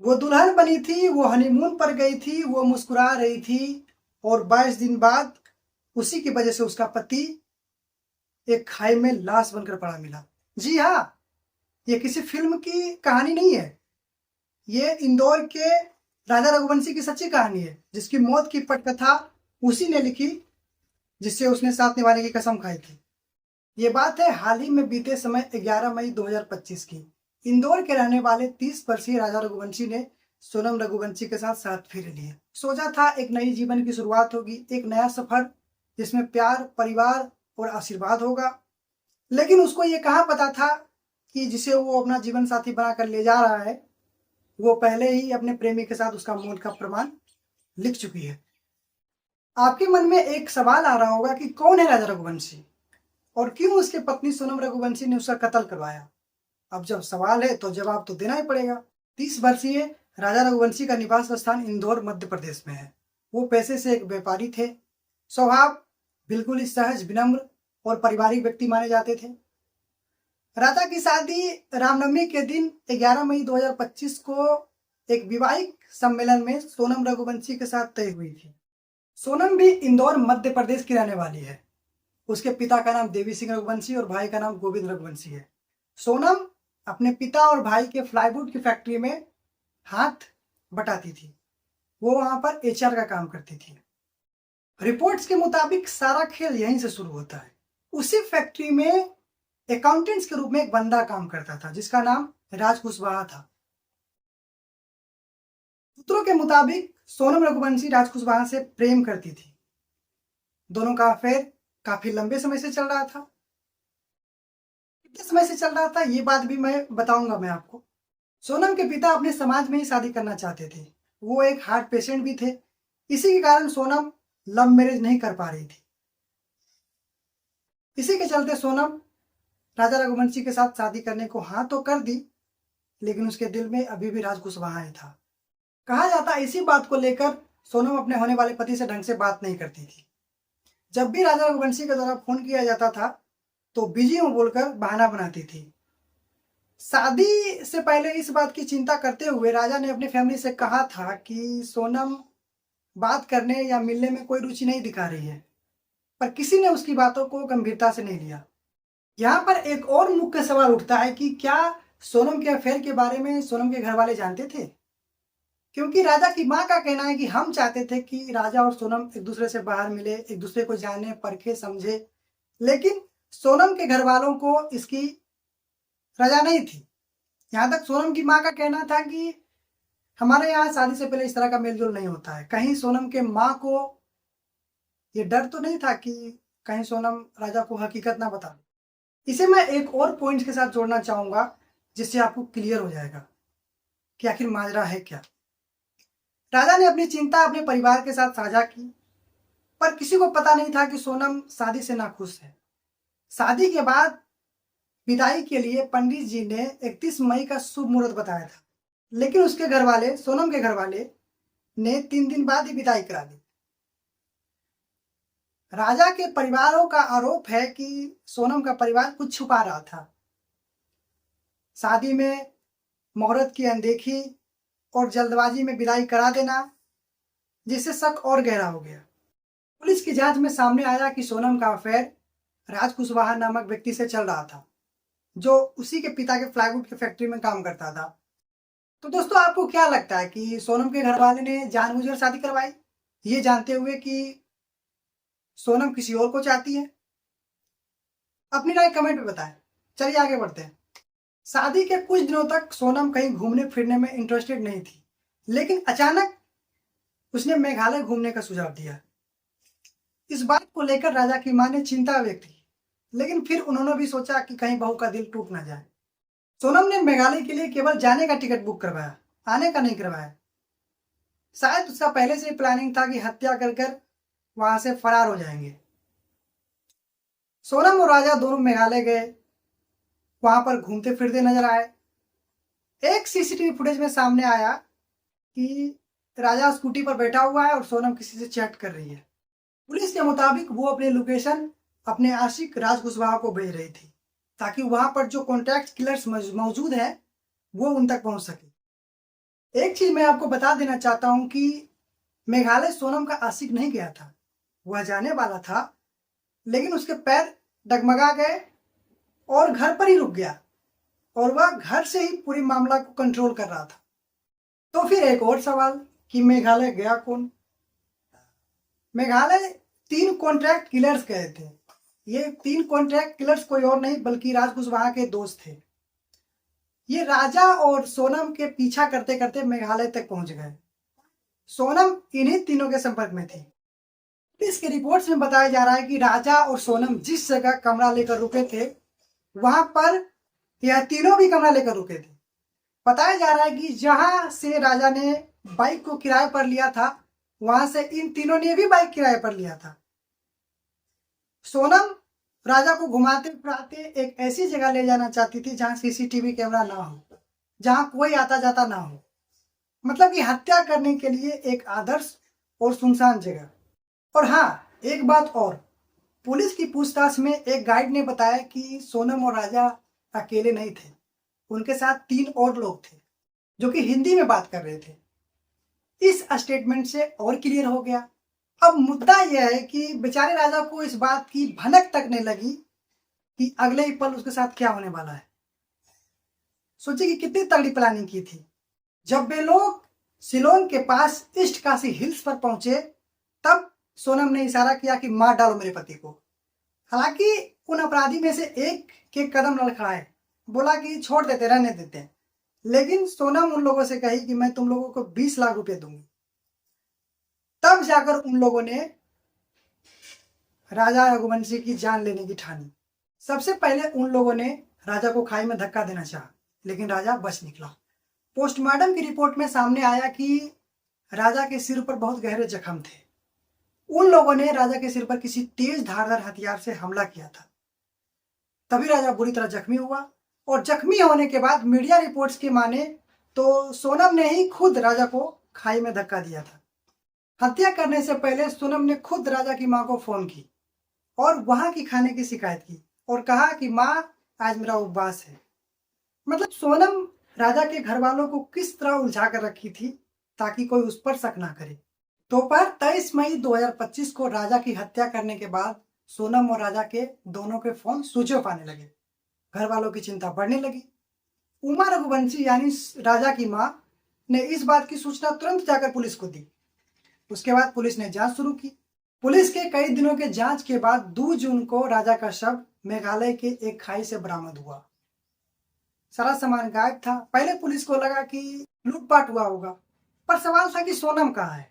वो दुल्हन बनी थी, वो हनीमून पर गई थी, वो मुस्कुरा रही थी और 22 दिन बाद उसी की वजह से उसका पति एक खाई में लाश बनकर पड़ा मिला। जी हाँ, ये किसी फिल्म की कहानी नहीं है। ये इंदौर के राजा रघुवंशी की सच्ची कहानी है, जिसकी मौत की पटकथा उसी ने लिखी जिससे उसने साथ निभाने की कसम खाई थी। ये बात है हाल ही में बीते समय 11 मई 2025 की। इंदौर के रहने वाले 30 वर्षीय राजा रघुवंशी ने सोनम रघुवंशी के साथ 7 फेरे लिए। सोचा था एक नई जीवन की शुरुआत होगी, एक नया सफर जिसमें प्यार, परिवार और आशीर्वाद होगा। लेकिन उसको ये कहाँ पता था कि जिसे वो अपना जीवन साथी बनाकर ले जा रहा है, वो पहले ही अपने प्रेमी के साथ उसका मौत का प्रमाण लिख चुकी है। आपके मन में एक सवाल आ रहा होगा कि कौन है राजा रघुवंशी और क्यों उसकी पत्नी सोनम रघुवंशी ने उसका कत्ल करवाया। अब जब सवाल है तो जवाब तो देना ही पड़ेगा। 30 वर्षीय राजा रघुवंशी का निवास स्थान इंदौर मध्य प्रदेश में है। वो पैसे से एक व्यापारी थे। स्वभाव बिल्कुल ही सहज, विनम्र और पारिवारिक व्यक्ति माने जाते थे। राजा की शादी रामनवमी के दिन 11 मई 2025 को एक विवाहिक सम्मेलन में सोनम रघुवंशी के साथ तय हुई थी। सोनम भी इंदौर मध्य प्रदेश की रहने वाली है। उसके पिता का नाम देवी सिंह रघुवंशी और भाई का नाम गोविंद रघुवंशी है। सोनम अपने पिता और भाई के प्लाईवुड की फैक्ट्री में हाथ बटाती थी। वो वहां पर एचआर का काम करती थी। रिपोर्ट्स के मुताबिक सारा खेल यहीं से शुरू होता है। उसी फैक्ट्री में अकाउंटेंट्स के रूप में एक बंदा काम करता था जिसका नाम राज कुशवाहा था। सूत्रों के मुताबिक सोनम रघुवंशी राज कुशवाहा से प्रेम करती थी। दोनों का अफेयर काफी लंबे समय से चल रहा था। कितने समय से चल रहा था ये बात भी मैं बताऊंगा मैं आपको। सोनम के पिता अपने समाज में ही शादी करना चाहते थे। वो एक हार्ट पेशेंट भी थे। इसी के कारण सोनम लव मैरिज नहीं कर पा रही थी। इसी के चलते सोनम राजा रघुवंशी के साथ शादी करने को हाँ तो कर दी, लेकिन उसके दिल में अभी भी राज कुशवाहा ही था। कहा जाता है इसी बात को लेकर सोनम अपने होने वाले पति से ढंग से बात नहीं करती थी। जब भी राजा रघुवंशी के द्वारा फोन किया जाता था तो बिजी हूं बोलकर बहाना बनाती थी। शादी से पहले इस बात की चिंता करते हुए राजा ने अपनी फैमिली से कहा था कि सोनम बात करने या मिलने में कोई रुचि नहीं दिखा रही है, पर किसी ने उसकी बातों को गंभीरता से नहीं लिया। यहाँ पर एक और मुख्य सवाल उठता है कि क्या सोनम के अफेयर के बारे में सोनम के घर वाले जानते थे? क्योंकि राजा की माँ का कहना है कि हम चाहते थे कि राजा और सोनम एक दूसरे से बाहर मिले, एक दूसरे को जाने, परखे, समझे, लेकिन सोनम के घर वालों को इसकी रजा नहीं थी। यहाँ तक सोनम की माँ का कहना था कि हमारे यहाँ शादी से पहले इस तरह का मेलजोल नहीं होता है। कहीं सोनम के माँ को ये डर तो नहीं था कि कहीं सोनम राजा को हकीकत ना बता दे। इसे मैं एक और पॉइंट के साथ जोड़ना चाहूंगा जिससे आपको क्लियर हो जाएगा कि आखिर माजरा है क्या। राजा ने अपनी चिंता अपने परिवार के साथ साझा की, पर किसी को पता नहीं था कि सोनम शादी से नाखुश है। शादी के बाद विदाई के लिए पंडित जी ने 31 मई का शुभ मुहूर्त बताया था, लेकिन उसके घर वाले, सोनम के घर वाले ने 3 दिन बाद ही विदाई करा दी। राजा के परिवारों का आरोप है कि सोनम का परिवार कुछ छुपा रहा था। शादी में मुहूर्त की अनदेखी और जल्दबाजी में विदाई करा देना, जिससे शक और गहरा हो गया। पुलिस की जांच में सामने आया कि सोनम का अफेयर राज कुशवाहा नामक व्यक्ति से चल रहा था, जो उसी के पिता के प्लाईवुड की फैक्ट्री में काम करता था। तो दोस्तों, आपको क्या लगता है कि सोनम के घर वाले ने जानबूझकर शादी करवाई, ये जानते हुए कि सोनम किसी और को चाहती है? अपनी राय कमेंट में बताएं। चलिए आगे बढ़ते हैं। शादी के कुछ दिनों तक सोनम कहीं घूमने फिरने में इंटरेस्टेड नहीं थी, लेकिन अचानक उसने मेघालय घूमने का सुझाव दिया। इस बात को लेकर राजा की मां ने चिंता व्यक्त की, लेकिन फिर उन्होंने भी सोचा कि कहीं बहू का दिल टूट ना जाए। सोनम ने मेघालय के लिए केवल जाने का टिकट बुक करवाया, आने का नहीं करवाया। शायद उसका पहले से ही प्लानिंग था कि हत्या कर कर वहां से फरार हो जाएंगे। सोनम और राजा दोनों मेघालय गए, वहां पर घूमते फिरते नजर आए। एक सीसीटीवी फुटेज में सामने आया कि राजा स्कूटी पर बैठा हुआ है और सोनम किसी से चैट कर रही है। पुलिस के मुताबिक वो अपनी लोकेशन अपने आशिक राज कुशवाहा को भेज रही थी, ताकि वहां पर जो कॉन्टैक्ट किलर्स मौजूद है वो उन तक पहुंच सके। एक चीज मैं आपको बता देना चाहता हूं कि मेघालय सोनम का आशिक नहीं गया था, वह जाने वाला था, लेकिन उसके पैर डगमगा गए और घर पर ही रुक गया और वह घर से ही पूरी मामला को कंट्रोल कर रहा था। तो फिर एक और सवाल कि मेघालय गया कौन? मेघालय 3 कॉन्ट्रैक्ट किलर्स गए थे। ये 3 कॉन्ट्रैक्ट किलर्स कोई और नहीं बल्कि राज कुशवाहा के दोस्त थे। ये राजा और सोनम के पीछा करते करते मेघालय तक पहुंच गए। सोनम इन्हीं तीनों के संपर्क में थी। इसके रिपोर्ट्स में बताया जा रहा है कि राजा और सोनम जिस जगह कमरा लेकर रुके थे वहां पर यह तीनों भी कमरा लेकर रुके थे। बताया जा रहा है कि जहां से राजा ने बाइक को किराए पर लिया था वहां से इन तीनों ने भी बाइक किराए पर लिया था। सोनम राजा को घुमाते फिराते एक ऐसी जगह ले जाना चाहती थी जहां सीसीटीवी कैमरा ना हो, जहां कोई आता जाता ना हो, मतलब कि हत्या करने के लिए एक आदर्श और सुनसान जगह। और हाँ, एक बात और, पुलिस की पूछताछ में एक गाइड ने बताया कि सोनम और राजा अकेले नहीं थे, उनके साथ 3 और लोग थे जो कि हिंदी में बात कर रहे थे। इस स्टेटमेंट से और क्लियर हो गया। अब मुद्दा यह है कि बेचारे राजा को इस बात की भनक तक नहीं लगी कि अगले ही पल उसके साथ क्या होने वाला है। सोचिए कि कितनी तगड़ी प्लानिंग की थी। जब वे लोग शिलोंग के पास ईस्ट काशी हिल्स पर पहुंचे तब सोनम ने इशारा किया कि मार डालो मेरे पति को। हालांकि उन अपराधी में से एक के कदम लड़खड़ाए, बोला कि छोड़ देते, रहने देते, लेकिन सोनम उन लोगों से कही कि मैं तुम लोगों को 20 लाख रुपए दूंगी। तब जाकर उन लोगों ने राजा रघुवंशी की जान लेने की ठानी। सबसे पहले उन लोगों ने राजा को खाई में धक्का देना चाहा, लेकिन राजा बच निकला। पोस्टमार्टम की रिपोर्ट में सामने आया कि राजा के सिर पर बहुत गहरे जख्म थे। उन लोगों ने राजा के सिर पर किसी तेज धारदार हथियार से हमला किया था, तभी राजा बुरी तरह जख्मी हुआ। और जख्मी होने के बाद मीडिया रिपोर्ट्स की माने तो सोनम ने ही खुद राजा को खाई में धक्का दिया था। हत्या करने से पहले सोनम ने खुद राजा की मां को फोन की और वहां की खाने की शिकायत की और कहा कि मां आज मेरा उपवास है। मतलब सोनम राजा के घर वालों को किस तरह उलझा कर रखी थी ताकि कोई उस पर शक ना करे। दोपहर 23 मई 2025 को राजा की हत्या करने के बाद सोनम और राजा के दोनों के फोन स्विच ऑफ आने लगे। घर वालों की चिंता बढ़ने लगी। उमा रघुवंशी यानी राजा की मां ने इस बात की सूचना तुरंत जाकर पुलिस को दी। उसके बाद पुलिस ने जांच शुरू की। पुलिस के कई दिनों के जांच के बाद 2 जून को राजा का शव मेघालय के एक खाई से बरामद हुआ। सारा सामान गायब था। पहले पुलिस को लगा कि लूटपाट हुआ होगा, पर सवाल था कि सोनम कहाँ है।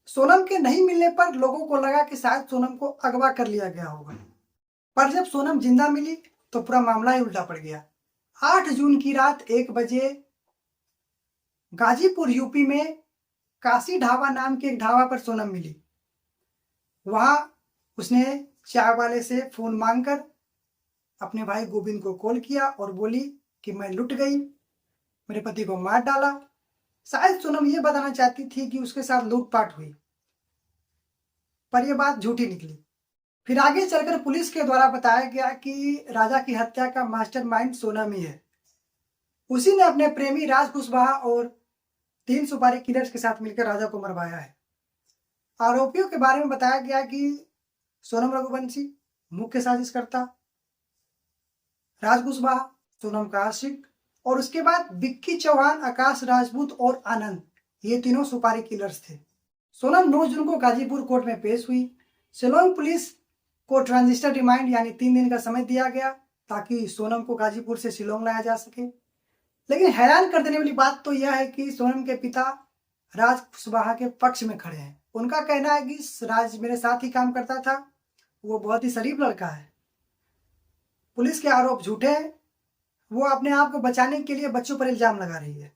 सोनम के नहीं मिलने पर लोगों को लगा कि शायद सोनम को अगवा कर लिया गया होगा, पर जब सोनम जिंदा मिली तो पूरा मामला ही उल्टा पड़ गया। 8 जून की रात 1 बजे गाजीपुर यूपी में काशी ढाबा नाम के एक ढाबा पर सोनम मिली। वहां उसने चाय वाले से फोन मांगकर अपने भाई गोविंद को कॉल किया और बोली कि मैं लुट गई, मेरे पति को मार डाला। शायद सोनम ये बताना चाहती थी कि उसके साथ लूटपाट हुई, पर यह बात झूठी निकली। फिर आगे चलकर पुलिस के द्वारा बताया गया कि राजा की हत्या का मास्टरमाइंड सोनम ही है। उसी ने अपने प्रेमी राज कुशवाहा और 3 सुपारी किलर्स के साथ मिलकर राजा को मरवाया है। आरोपियों के बारे में बताया गया कि सोनम रघुवंशी मुख्य साजिशकर्ता, राज कुशवाहा सोनम का आशिक, और उसके बाद विक्की चौहान, आकाश राजपूत और आनंद, ये तीनों सुपारी किलर्स थे। सोनम 9 जून को गाजीपुर कोर्ट में पेश हुई। शिलोंग पुलिस को ट्रांजिस्टर रिमांड यानी 3 दिन का समय दिया गया ताकि सोनम को गाजीपुर से शिलोंग लाया जा सके। लेकिन हैरान कर देने वाली बात तो यह है कि सोनम के पिता राज कुशवाहा के पक्ष में खड़े हैं। उनका कहना है कि राज मेरे साथ ही काम करता था, वो बहुत ही शरीफ लड़का है। पुलिस के आरोप झूठे हैं, वो अपने आप को बचाने के लिए बच्चों पर इल्जाम लगा रही है।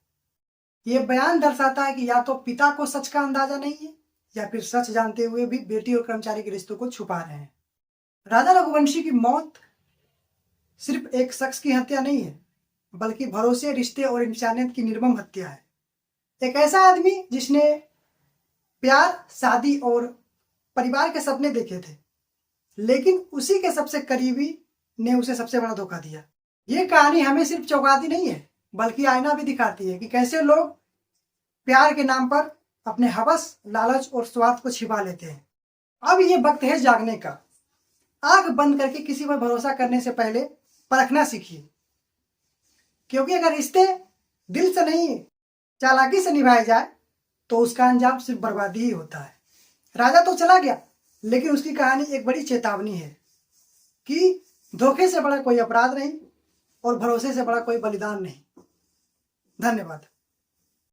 ये बयान दर्शाता है कि या तो पिता को सच का अंदाजा नहीं है या फिर सच जानते हुए भी बेटी और कर्मचारी के रिश्तों को छुपा रहे हैं। राजा रघुवंशी की मौत सिर्फ एक शख्स की हत्या नहीं है, बल्कि भरोसे, रिश्ते और इंसानियत की निर्मम हत्या है। एक ऐसा आदमी जिसने प्यार, शादी और परिवार के सपने देखे थे, लेकिन उसी के सबसे करीबी ने उसे सबसे बड़ा धोखा दिया। ये कहानी हमें सिर्फ चौंकाती नहीं है, बल्कि आईना भी दिखाती है कि कैसे लोग प्यार के नाम पर अपने हवस, लालच और स्वार्थ को छिपा लेते हैं। अब ये वक्त है जागने का। आंख बंद करके किसी पर भरोसा करने से पहले परखना सीखिए, क्योंकि अगर रिश्ते दिल से नहीं चालाकी से निभाए जाए तो उसका अंजाम सिर्फ बर्बादी ही होता है। राजा तो चला गया, लेकिन उसकी कहानी एक बड़ी चेतावनी है कि धोखे से बड़ा कोई अपराध नहीं और भरोसे से बड़ा कोई बलिदान नहीं। धन्यवाद।